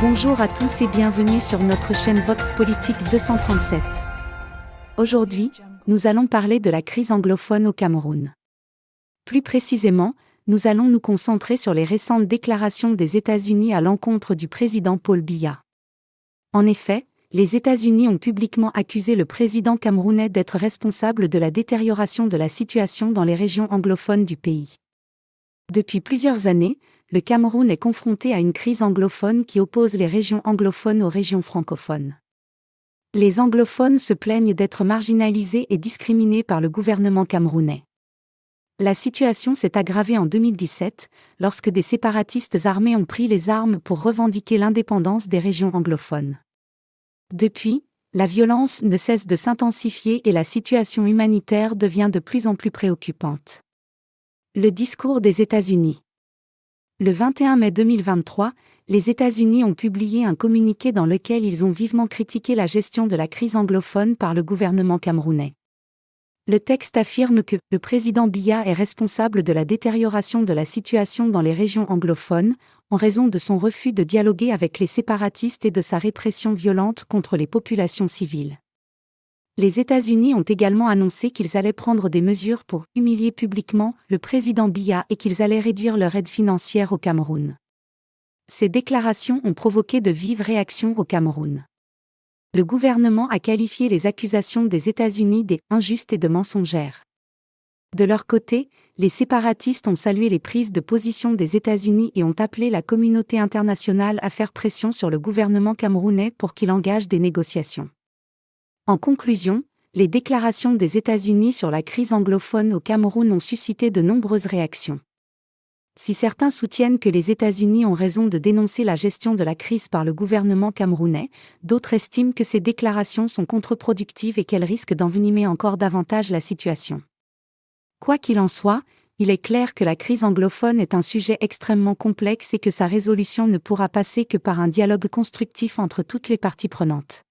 Bonjour à tous et bienvenue sur notre chaîne Vox Politique 237. Aujourd'hui, nous allons parler de la crise anglophone au Cameroun. Plus précisément, nous allons nous concentrer sur les récentes déclarations des États-Unis à l'encontre du président Paul Biya. En effet, les États-Unis ont publiquement accusé le président camerounais d'être responsable de la détérioration de la situation dans les régions anglophones du pays. Depuis plusieurs années, le Cameroun est confronté à une crise anglophone qui oppose les régions anglophones aux régions francophones. Les anglophones se plaignent d'être marginalisés et discriminés par le gouvernement camerounais. La situation s'est aggravée en 2017, lorsque des séparatistes armés ont pris les armes pour revendiquer l'indépendance des régions anglophones. Depuis, la violence ne cesse de s'intensifier et la situation humanitaire devient de plus en plus préoccupante. Le discours des États-Unis. Le 21 mai 2023, les États-Unis ont publié un communiqué dans lequel ils ont vivement critiqué la gestion de la crise anglophone par le gouvernement camerounais. Le texte affirme que le président Biya est responsable de la détérioration de la situation dans les régions anglophones, en raison de son refus de dialoguer avec les séparatistes et de sa répression violente contre les populations civiles. Les États-Unis ont également annoncé qu'ils allaient prendre des mesures pour humilier publiquement le président Biya et qu'ils allaient réduire leur aide financière au Cameroun. Ces déclarations ont provoqué de vives réactions au Cameroun. Le gouvernement a qualifié les accusations des États-Unis d'injustes et de mensongères. De leur côté, les séparatistes ont salué les prises de position des États-Unis et ont appelé la communauté internationale à faire pression sur le gouvernement camerounais pour qu'il engage des négociations. En conclusion, les déclarations des États-Unis sur la crise anglophone au Cameroun ont suscité de nombreuses réactions. Si certains soutiennent que les États-Unis ont raison de dénoncer la gestion de la crise par le gouvernement camerounais, d'autres estiment que ces déclarations sont contre-productives et qu'elles risquent d'envenimer encore davantage la situation. Quoi qu'il en soit, il est clair que la crise anglophone est un sujet extrêmement complexe et que sa résolution ne pourra passer que par un dialogue constructif entre toutes les parties prenantes.